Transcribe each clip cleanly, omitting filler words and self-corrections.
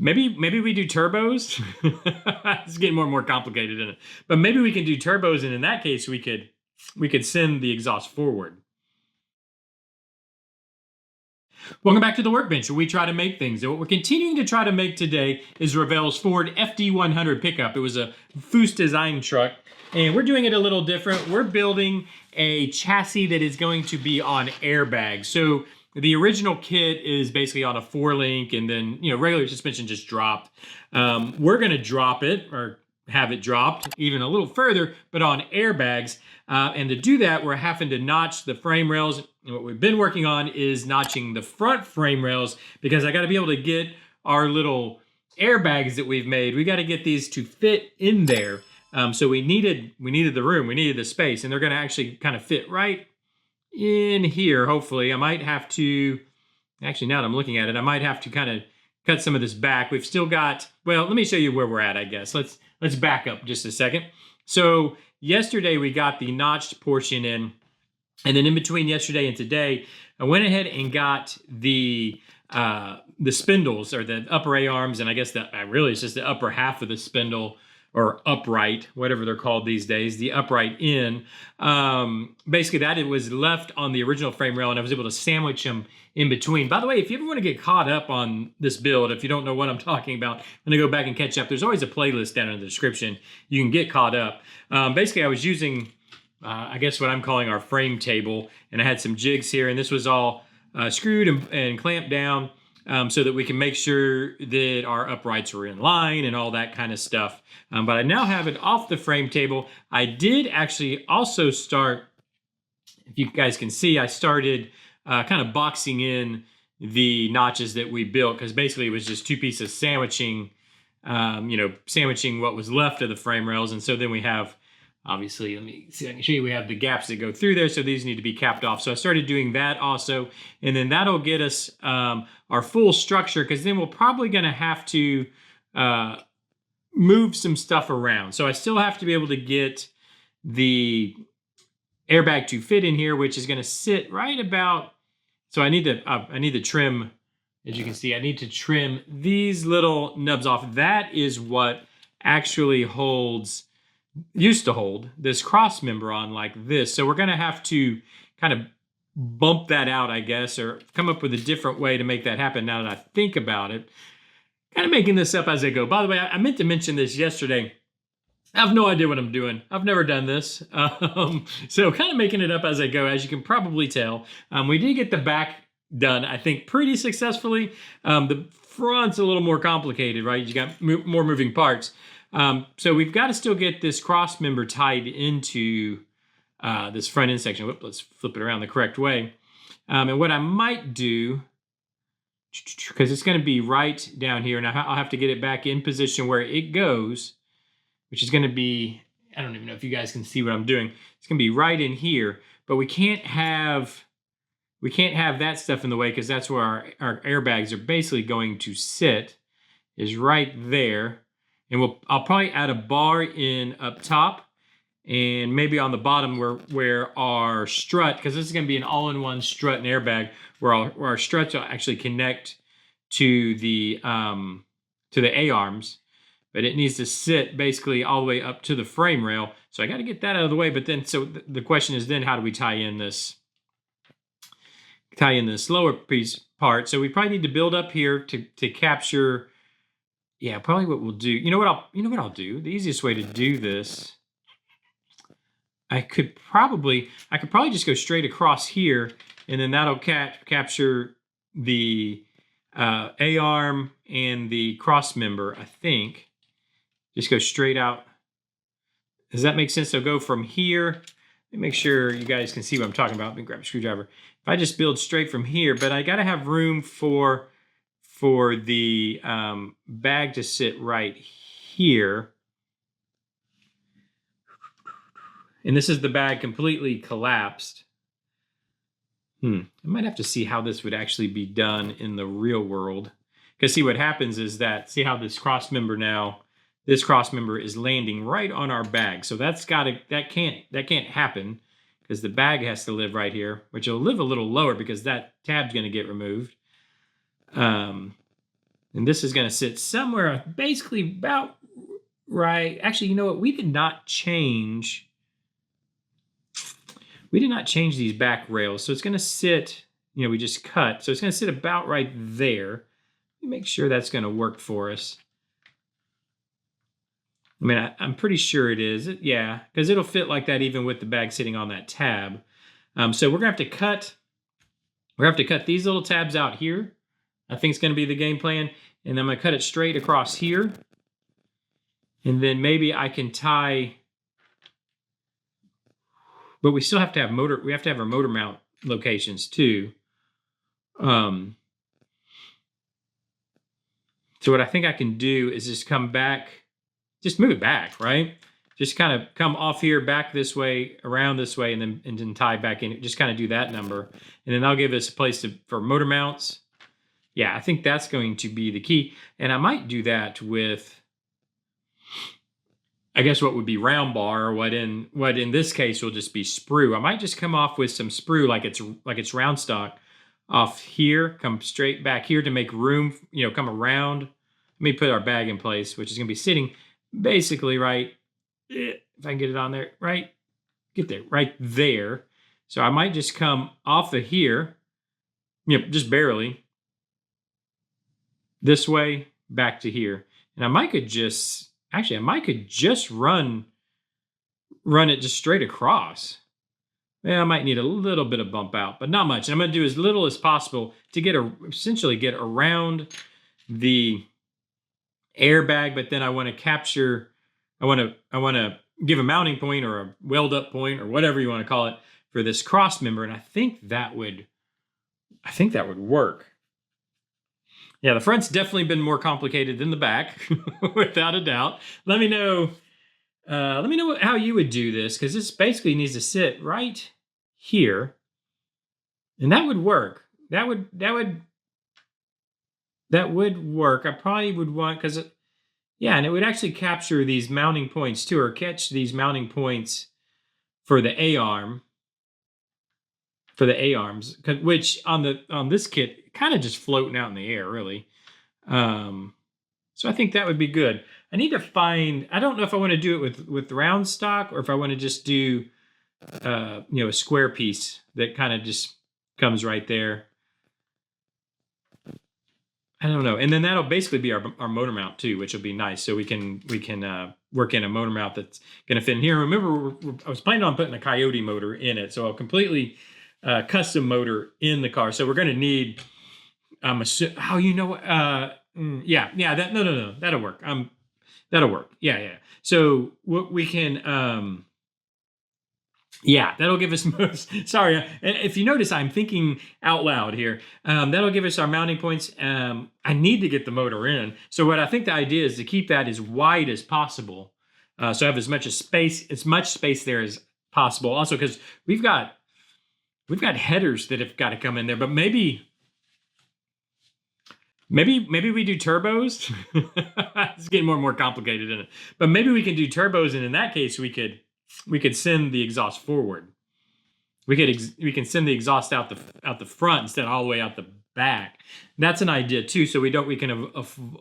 Maybe we do turbos. It's getting more and more complicated, isn't it? But maybe we can do turbos, and in that case, we could send the exhaust forward. Welcome back to the workbench, where we try to make things. And what we're continuing to try to make today is Revell's Ford FD-100 pickup. It was a Foose design truck, and we're doing it a little different. We're building a chassis that is going to be on airbags. So the original kit is basically on a 4-link, and then regular suspension just dropped. We're going to drop it, or have it dropped even a little further, but on airbags. And to do that, we're having to notch the frame rails. And what we've been working on is notching the front frame rails, because I got to be able to get our little airbags that we've made. We got to get these to fit in there. So we needed the room, we needed the space, and they're going to actually kind of fit right in here. Hopefully, I might have to. Actually, now that I'm looking at it, I might have to kind of cut some of this back. We've still got. Well, let me show you where we're at. I guess let's back up just a second. So yesterday we got the notched portion in, and then in between yesterday and today, I went ahead and got the spindles, or the upper A-arms, and I guess really it's just the upper half of the spindle, or upright, whatever they're called these days, the upright in. Basically that it was left on the original frame rail, and I was able to sandwich them in between. By the way, if you ever want to get caught up on this build, if you don't know what I'm talking about, I'm going to go back and catch up. There's always a playlist down in the description. You can get caught up. Basically, I was using, I guess what I'm calling our frame table, and I had some jigs here, and this was all screwed and clamped down, so that we can make sure that our uprights were in line and all that kind of stuff. But I now have it off the frame table. I did actually also start, if you guys can see, I started kind of boxing in the notches that we built, because basically it was just two pieces sandwiching, sandwiching what was left of the frame rails. And so then we have, obviously, let me see, I can show you, we have the gaps that go through there, so these need to be capped off. So I started doing that also, and then that'll get us our full structure, because then we're probably going to have to move some stuff around. So I still have to be able to get the airbag to fit in here, which is going to sit right about, so I need to trim, as you can see, I need to trim these little nubs off. That is what actually used to hold this cross member on like this. So we're going to have to kind of bump that out, I guess, or come up with a different way to make that happen now that I think about it. Kind of making this up as I go. By the way, I meant to mention this yesterday. I have no idea what I'm doing. I've never done this. So kind of making it up as I go, as you can probably tell. We did get the back done, I think, pretty successfully. The front's a little more complicated, right? You got more moving parts. So we've got to still get this cross member tied into this front end section. Whoop, let's flip it around the correct way. And what I might do, because it's going to be right down here, and I'll have to get it back in position where it goes, which is going to be, I don't even know if you guys can see what I'm doing. It's going to be right in here, but we can't have that stuff in the way, because that's where our airbags are basically going to sit, is right there. And I'll probably add a bar in up top, and maybe on the bottom where our strut, because this is going to be an all-in-one strut and airbag, where our struts will actually connect to the A-arms, but it needs to sit basically all the way up to the frame rail. So I got to get that out of the way. But then, so the question is then, how do we tie in this lower piece part? So we probably need to build up here to capture. Yeah, probably what we'll do. You know what I'll do? The easiest way to do this, I could probably just go straight across here, and then that'll capture the A-arm and the cross member, I think. Just go straight out. Does that make sense? So go from here. Let me make sure you guys can see what I'm talking about. Let me grab a screwdriver. If I just build straight from here, but I got to have room for the bag to sit right here. And this is the bag completely collapsed. I might have to see how this would actually be done in the real world. Because see, what happens is that, see how this cross member is landing right on our bag. So that can't happen, because the bag has to live right here, which will live a little lower because that tab's going to get removed. And this is going to sit somewhere basically about right. Actually, you know what? We did not change these back rails. So it's going to sit, we just cut. So it's going to sit about right there. Let me make sure that's going to work for us. I mean, I'm pretty sure it is. Yeah, because it'll fit like that even with the bag sitting on that tab. So we're going to have to cut. We're going to have to cut these little tabs out here. I think it's going to be the game plan. And I'm going to cut it straight across here. And then maybe I can tie, but we still have to have we have to have our motor mount locations too. So what I think I can do is just come back, just move it back, right? Just kind of come off here, back this way, around this way, and then tie back in. Just kind of do that number. And then that'll give us a place for motor mounts. Yeah, I think that's going to be the key. And I might do that with, I guess what would be round bar, or what in this case will just be sprue. I might just come off with some sprue like it's round stock off here, come straight back here to make room, come around. Let me put our bag in place, which is going to be sitting basically right, if I can get it on there, right there. So I might just come off of here, just barely, this way, back to here. And I could just run it just straight across. Yeah, I might need a little bit of bump out, but not much. And I'm going to do as little as possible to essentially get around the airbag, but then I want to capture, I want to give a mounting point or a weld up point or whatever you want to call it for this cross member. And I think that would work. Yeah, the front's definitely been more complicated than the back, without a doubt. Let me know how you would do this, because this basically needs to sit right here, and that would work. That would work. I probably would want, and it would actually capture these mounting points too, or catch these mounting points for the A-arm. For the A-arms, which on this kit kind of just floating out in the air, really. So I think that would be good. I need to find, I don't know if I want to do it with round stock, or if I want to just do a square piece that kind of just comes right there. I don't know. And then that'll basically be our motor mount too, which will be nice. So we can work in a motor mount that's going to fit in here. Remember, I was planning on putting a Coyote motor in it, so a completely custom motor in the car. So we're going to need, no, that'll work. That'll work. Yeah. So what we can, that'll give us sorry, if you notice, I'm thinking out loud here. That'll give us our mounting points. I need to get the motor in. So what I think the idea is to keep that as wide as possible. So I have as much space there as possible. Also, because we've got headers that have got to come in there, but maybe we do turbos. It's getting more and more complicated, isn't it? But maybe we can do turbos, and in that case, we could send the exhaust forward. We can send the exhaust out the front instead of all the way out the back. That's an idea too. So we can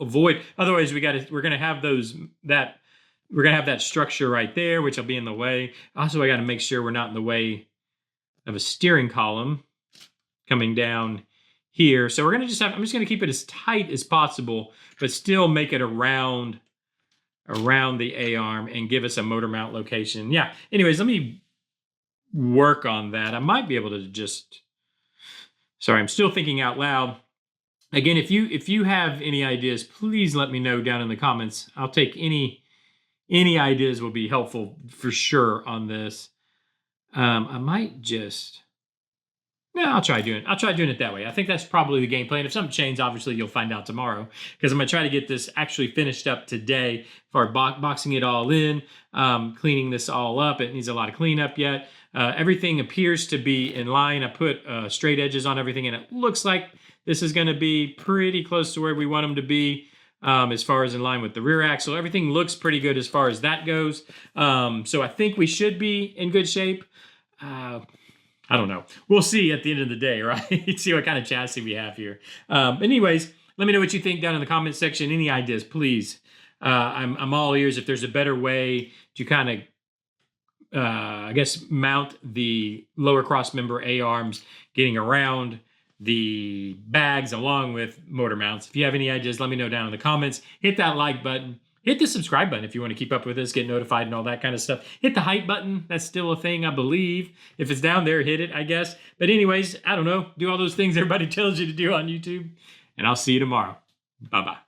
avoid. Otherwise, we're gonna have that structure right there, which will be in the way. Also, I got to make sure we're not in the way of a steering column coming down here. So I'm just going to keep it as tight as possible, but still make it around the A-arm and give us a motor mount location. Yeah. Anyways, let me work on that. I might be able to sorry, I'm still thinking out loud. Again, if you have any ideas, please let me know down in the comments. I'll take any ideas will be helpful for sure on this. I might just, I'll try doing it that way. I think that's probably the game plan. If something changes, obviously you'll find out tomorrow, because I'm going to try to get this actually finished up today for boxing it all in, cleaning this all up. It needs a lot of cleanup yet. Everything appears to be in line. I put straight edges on everything, and it looks like this is going to be pretty close to where we want them to be, as far as in line with the rear axle. Everything looks pretty good as far as that goes. So I think we should be in good shape. I don't know. We'll see at the end of the day, right? See what kind of chassis we have here. Anyways, Let me know what you think down in the comments section. Any ideas, please. I'm all ears. If there's a better way to kind of I guess mount the lower cross member A-arms, getting around the bags along with motor mounts. If you have any ideas, let me know down in the comments. Hit that like button. Hit the subscribe button if you want to keep up with us, get notified and all that kind of stuff. Hit the hype button. That's still a thing, I believe. If it's down there, hit it, I guess. But anyways, I don't know. Do all those things everybody tells you to do on YouTube. And I'll see you tomorrow. Bye-bye.